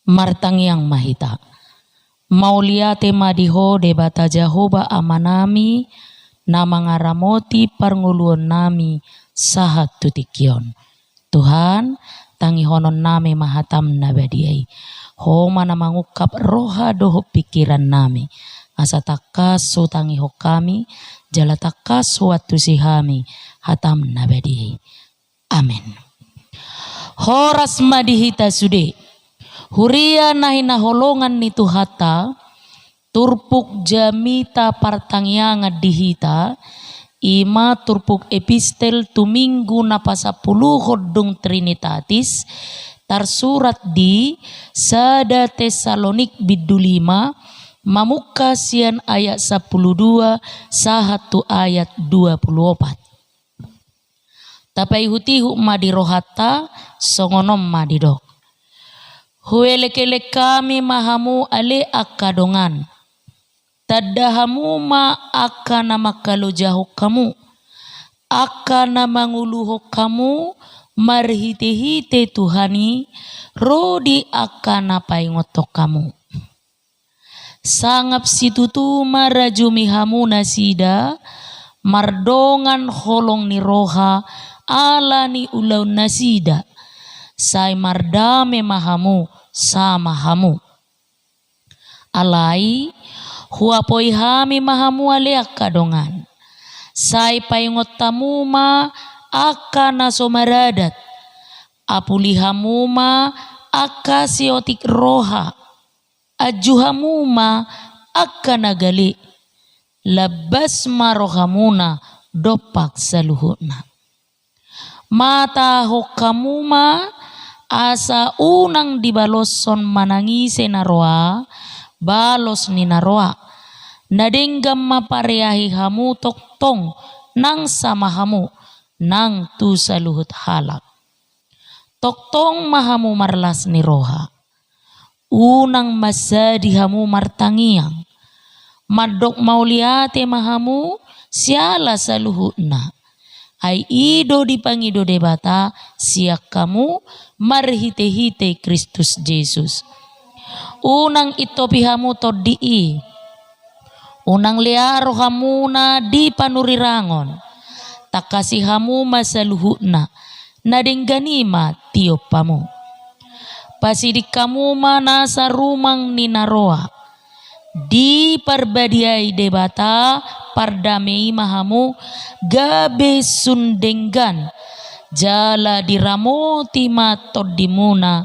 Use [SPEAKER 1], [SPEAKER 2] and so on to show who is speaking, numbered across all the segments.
[SPEAKER 1] martang yang mahita. Mauliate madiho debata Jehovah amanami na mga ramoti parnguluan nami sahat tutikion. Tuhan tangihonon nami mahatam na badiay. Homa na mangukap roha doho pikiran nami. Asa takaso tangiho kami jala takaso watu sihami hatam na badiay. Amen. Horas madihita sude. Huria nahi naholongan ni Tuhata, turpuk jamita partangyangan dihita, ima turpuk epistel tuminggu na pasapuluhod dung Trinitatis, tarsurat di Sada Tesalonik bidu 5, mamuka sian ayat 12, sahatu ayat 24. Tapai hutihu madirohata, songonom madidok. Huelekele kami mahamu ale akadongan. Tadahamu ma akana makalujahu kamu. Akana manguluho kamu marhite-hite Tuhani. Rodi akana paingotok kamu. Sangap situtu marajumi hamu nasida. Mardongan holong ni roha ala ni ulau nasida. Sai mardame mahamu sama hamu. Alai huapoi hami mahamu ale akadongan. Sai paingotamu ma akana somaradat. Apulihamu ma akasiotik roha. Ajuhamu ma akana gali. Labas marohamuna dopak saluhuna. Mata hokamu ma asa unang dibaloson manangise naroa, balos ni naroa. Nadenggam mapareahi hamu toktong nang sama hamu, nang tu saluhut halak. Toktong mahamu marlas ni roha. Unang masa dihamu martangiang. Madok mauliate mahamu siala saluhutna. Ai ido dipangido debata siak kamu marhite-hite Kristus Yesus. Unang itopihamu todii. Unang liaro hamuna di panurirangon. Takasihamu masaluhutna. Nadengganima tiopamu. Pasidik kamu manasa rumang ninaroa. Di parbadiai debata pardamei mahamu gabe sundenggan jala diramoti matodimuna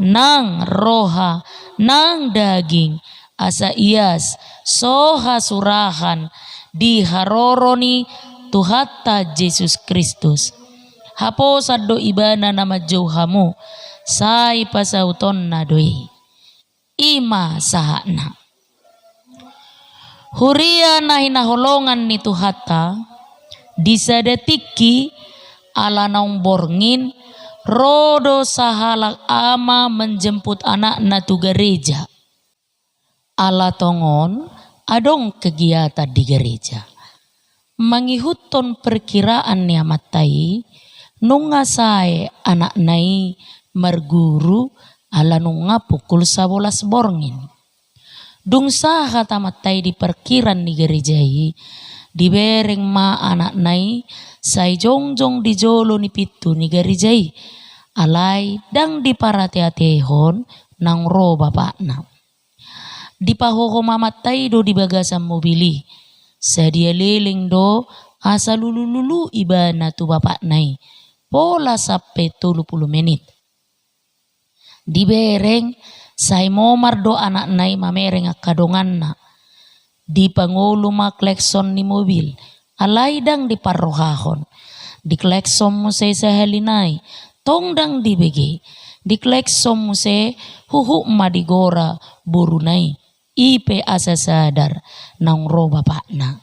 [SPEAKER 1] nang roha nang daging asa ias soha surahan di haroroni Tuhata Yesus Kristus. Hapo saddo ibana nama jauhamu sai pasauton na doi ima sahana. Huria nahi naholongan ni Tuhata disadetiki ala naung borngin rodo sahalak ama menjemput anak na tu gereja. Ala tongon adong kegiatan di gereja. Mangihuton perkiraan ni amatai nunga sae anak nai marguru ala nunga pukul 11 borngin. Dung saha tamatay di perkiran ni gerejai dibereng ma anak nai say jongjong di jolo ni pitu ni gerejai alai dang di parate-atehon nang ro bapakna. Di pahoho mamatay do di bagasan mobili sadia leleng do asa lulu-lulu iba na tu bapak nai pola sampai 30 menit. Dibereng say momar do anak nai mamereng akadongan na. Di pangulo maklekson ni mobil. Alay dang di parrohahon. Di klekson mo say sa halinay. Tong dang di bege. Di klekson mo say huhu madigora burunay. Ipe asa sadar nang roba pa na.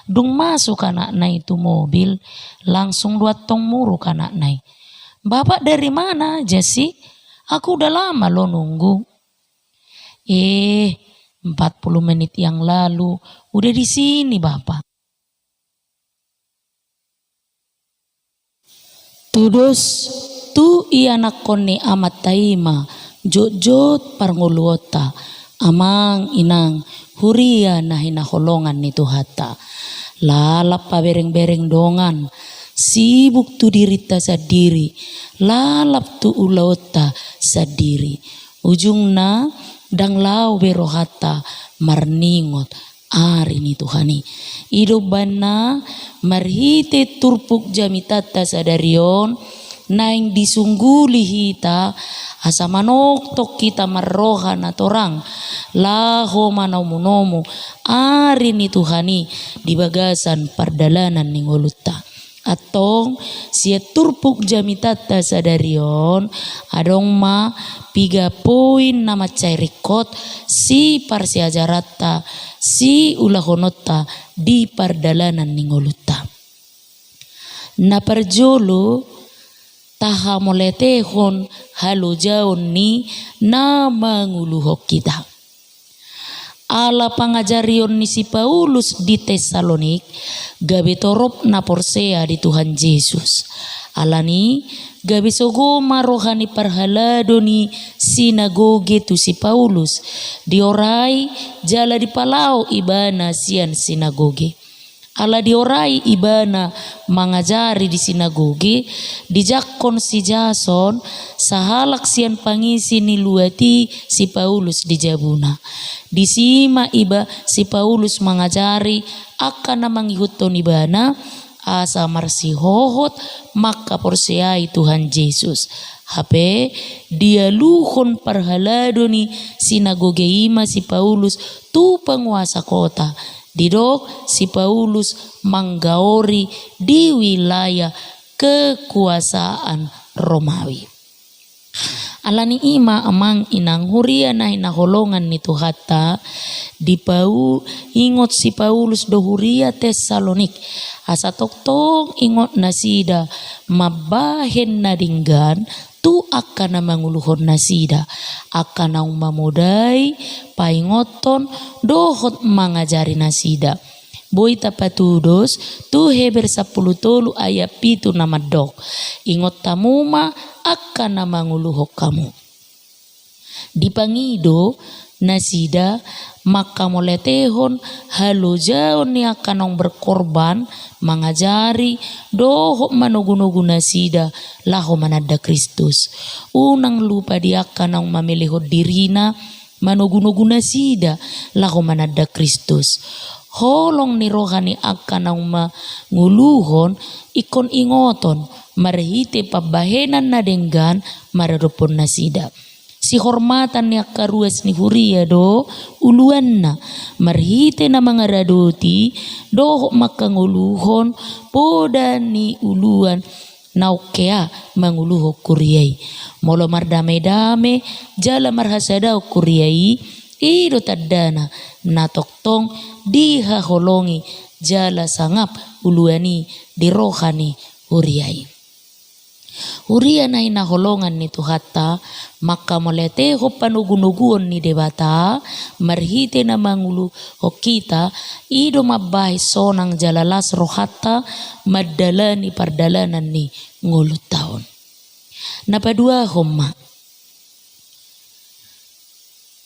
[SPEAKER 1] Dung masuk anak nai tu mobil. Langsung dua tong muruk anak nai. Bapak dari mana aja sih? Aku udah lama lo nunggu. 40 menit yang lalu udah di sini Bapak. Tudos tu ianak kone amat taima jot-jot parnguluota amang inang huria na hinaholongan ni Tuhata. Lalap pa bereng-bereng dongan, sibuk tu dirita sa diri, lalap tu ulaota sa diri. Ujungna danglaw berohata marningot ari ni Tuhani. Idobana marhite turpuk jamitata sadarion naing disungguli hita asa manoktok kita marroha na torang laho manaumunomu ari ni Tuhani di bagasan pardalanan ning uluta. Atong sia turpuk jamitata sadarion adong ma 3 poin na macairikot si parsiajarata si ulahonota di pardalanan ning uluta. Na parjolo taha moletehon halujaon ni na manguluhok kita. Ala pangajarion ni si Paulus di Tesalonik gabe torop na porsea di Tuhan Yesus. Alani gabe sogoma rohani parhalado ni sinagoge tu si Paulus diorai jala di palau ibana sian sinagoge. Ala diorai ibana mangajari di sinagoge dijakon si Jason sahalak sian pangisi ni luati si Paulus di jabuna. Disima iba si Paulus mangajari akan mangihuton ibana asa marsi hohot maka porseai Tuhan Yesus. Hape dia luhon parhalado ni sinagoge ima si Paulus tu penguasa kota. Didok si Paulus manggaori di wilayah kekuasaan Romawi. Alani ima amang inang huria na hinaholongan ni Tuhata di pau ingot si Paulus do huria Tesalonik asa toktong ingot nasida mabahen na dinggan tu akan na manguluhon nasida akan na mamudai paingoton dohot mangajari nasida. Boy tapatudos tu Heber 10 ayat 7 namadok ingot tamuma akan na manguluhok kamu. Dipangido nasida maka moletehon halujaon ni akanong berkorban mangajari dohok manugunugu nasida laho manada Kristus. Unang lupa dia akanong mamilihod dirina manugunugu nasida laho manada Kristus. Holong ni rohani akanong manguluhon ikon ingoton marhite pabahenan na denggan maradopon nasida. Si hormatan ni akaruas ni huria do uluan na marhite na mga radoti do makanguluhon poda ni uluan naukea manguluho kuriay. Molo mardame-dame jala marhasadaw kuriay ido tadana natoktong dihaholongi jala sangap uluani di rohani huriay. Huria na hinaholongan ni Tuhata maka moleteho panugunuguon ni debata marhite na mangulu hokita ido mabay sonang jalalas rohata madala ni pardalanan ni ngulut taon. Napadua homa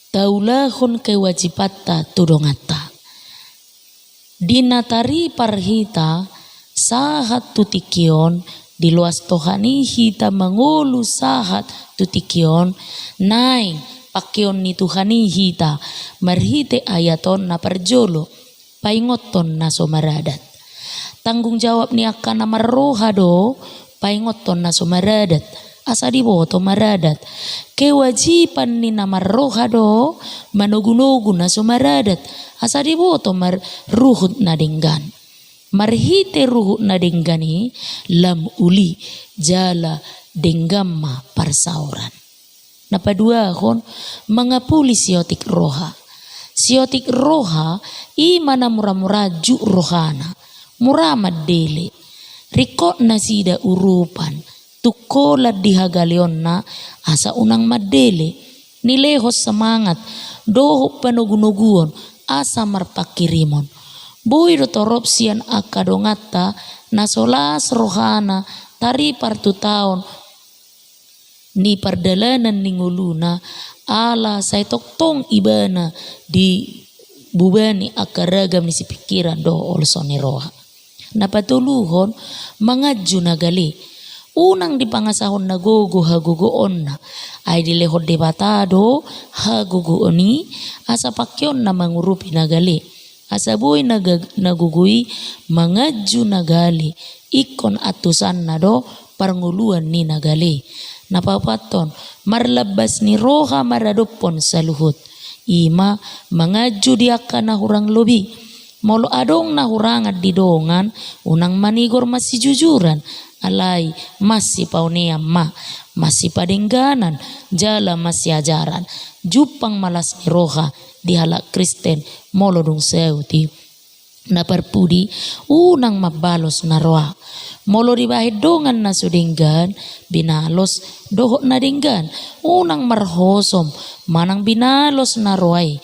[SPEAKER 1] taulahon kewajibata tudongata dinatari parhita sahat tutikion di luas tohani hita mangulu sahat tutikion naing pakion ni Tuhani hita marhite ayaton na parjolo paingoton na somaradat. Tanggung jawab ni akan na marroha do paingoton na somaradat asa diboto maradat. Kewajiban ni na marroha do manugunugu na somaradat asa diboto marruhut na dinggan. Marhite ruhu na denggani lam uli jala denggamma parsauran. Napadua kon mangapuli siotik roha. Siotik roha imana mura-mura ju rohana. Muramad dele. Rikot nasida urupan. Tukola dihagalion na asa unang madele. Nilehos semangat. Doho panugunuguon asa marpakirimon. Boy rotorop sian akadongata nasolas rohana tari partu taon ni pardalanan ni nguluna ala say toktong ibana di bubani akaragam ni si pikiran do olso ni roha. Napatuluhon mangaju nagali. Unang di pangasahon na hagugoon na ay dilehod de batado hagugooni asa pakyon na mangurupi nagali. Asa buhay nagugui mangaju nagali ikon atusan na do parnguluan ni nagali. Napapaton marlabas ni roha maradupon sa luhut. Ima mangaju diaka na hurang lobi. Molo adong na hurang at didongan unang manigor masih jujuran. Alay masih paunia masih padengganan jala masih ajaran jupang malas ni roha di halak Kristen molo dong seuti na perpudi unang mabalos na roha molo di bahid dongan na sudenggan binalos dohot na denggan unang marhosom manang binalos na rohay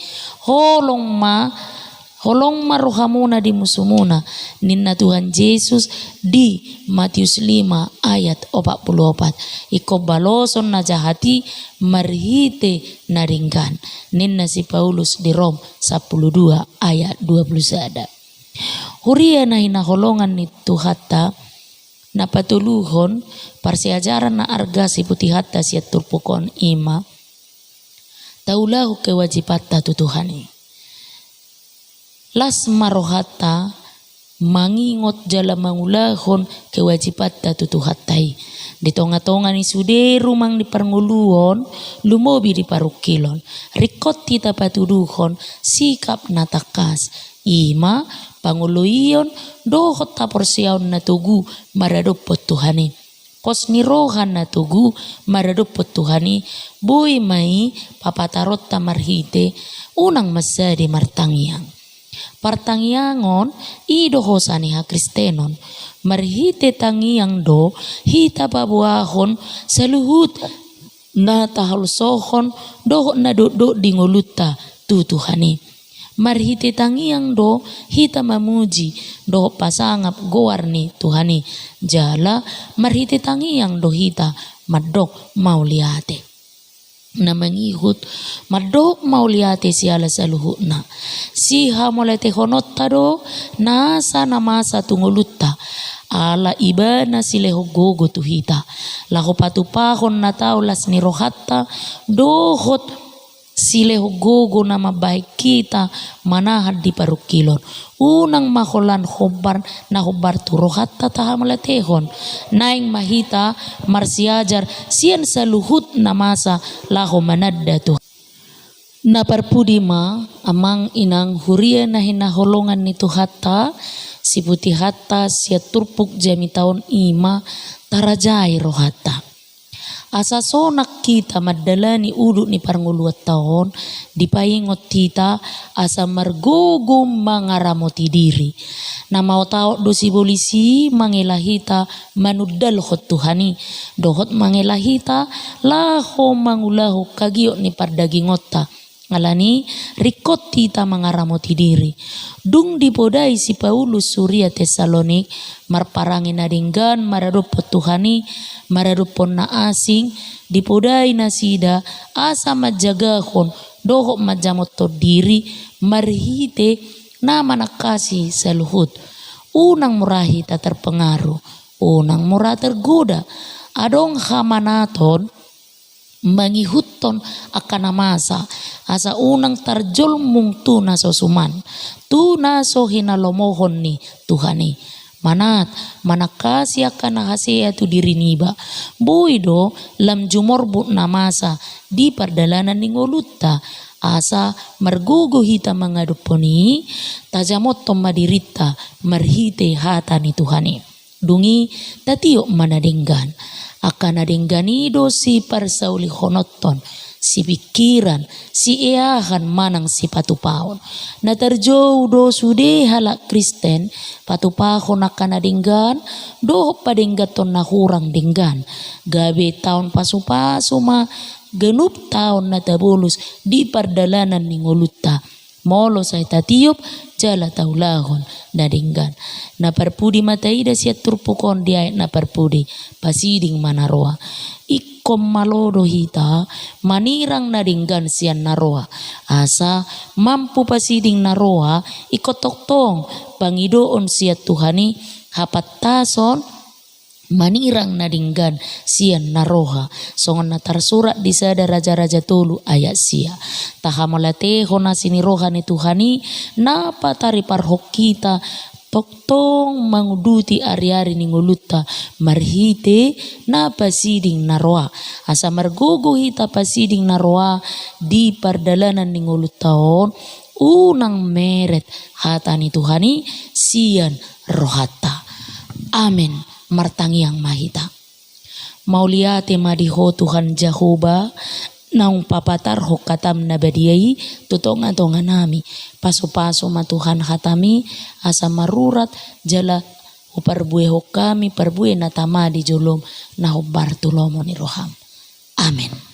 [SPEAKER 1] holong marohamuna di musumuna ninna Tuhan Yesus di Matius 5 ayat 44 iko baloson na jahati marhite na ringgan ninna si Paulus di Rom 12 ayat 21 huria na hinaholongan ni Tuhata na patuluhon parsiajaran na arga si putihata siya turpukon ima taulahu kewajibata tutuhani las marohata mangingot jala mangulahon kewajibata tutuhatai di tonga-tonga ni sude rumang di parnguluon lumobi di parukilon rikot tita patuduhon sikap natakas ima panguluion dohot taporsiaon na tugu maradupot tuhani kos ni rohan na tugu maradupot tuhani buy mai papatarot tamarhite unang masadi martangyang partangyangon idohosan ha Kristenon marhite tangyang do hita pabuahon saluhut na tahalsohon doho na do di nguluta tutuhani marhite tangyang do hita mamuji do pasangap gowarni tuhani jala marhite tangyang do hita madok mauliate na mangihut madok mauliate siala saluhut na siha molete honot tado nasa namasa tunguluta ala ibana sileho gogo tuhita laho patupahon na taulas ni rohatta dohot sileho gogo na mabaik kita manahad di parukilon unang maholan hobar na hobar tu rohatta tahamulatehon naing mahita marsiajar sian saluhut na masa laho manadda tu na parpudima amang inang huria na hinaholongan ni Tuhata si putihata siya turpuk jami taon ima tarajay rohata asa sonak kita madala ni udu ni parnguluat taon dipaingot kita asa margugum mangaramoti diri na mau tao do si polisi mangilahita manudal hot tuhani dohot mangilahita laho mangulahu kagio ni pardagingota ngalani rikot tita mangaramoti diri dung dipodai si Paulus Surya Tesalonik marparangin na dinggan maradupot tuhani maradupon na asing dipodai na sida asa majagahon doho majamot to diri marhite na manakasi sa luhut unang murahi ta terpengaruh unang murah tergoda adong hamanaton mangihuton akan masa asa unang tarjol mung tuna so suman tuna so hinalomohon ni Tuhani manat manakasi akan hasia tu diri niba boydo lam jumorbut na masa di pardalanan ni nguluta asa margugo hita mangaduponi tajamot madirita marhite hata ni Tuhani dungi tatiyok manadinggan akan adengganido si parsauli honoton si pikiran si eahan manang si patupaon na terjauh do sude halak Kristen patupahon akan adenggan do padenggaton na hurang denggan gabe taon pasupaso ma genup taon na tabulus di pardalanan ni nguluta molo sa itatiup jala taulahon nadinggan na parpudi mataida siat turpukon dia na parpudi pasiding manaroa ikom malodo hita manirang nadinggan sian naroa asa mampu pasiding naroa ikotoktong pangidoon siat Tuhani hapat tason manirang nadinggan sian naroha songon natarsurat di sada raja-raja tulu ayat sia tahamalate hona sini roha ni Tuhani napa tari parhok kita toktong manguduti ari-ari ni nguluta marhite na pasiding naroa asa margogo hita pasiding naroa di pardalanan ni ngulutaon unang meret hata ni Tuhani sian rohata amin martangiang mahita. Mauliate madiho Tuhan Jehovah naung papatar ho katam nabadiai tutonga-tonga nami paso-paso matuhan hatami asa marurat jala uparbue ho kami parbue natama di jolom na hubar tulomo ni roham. Amin.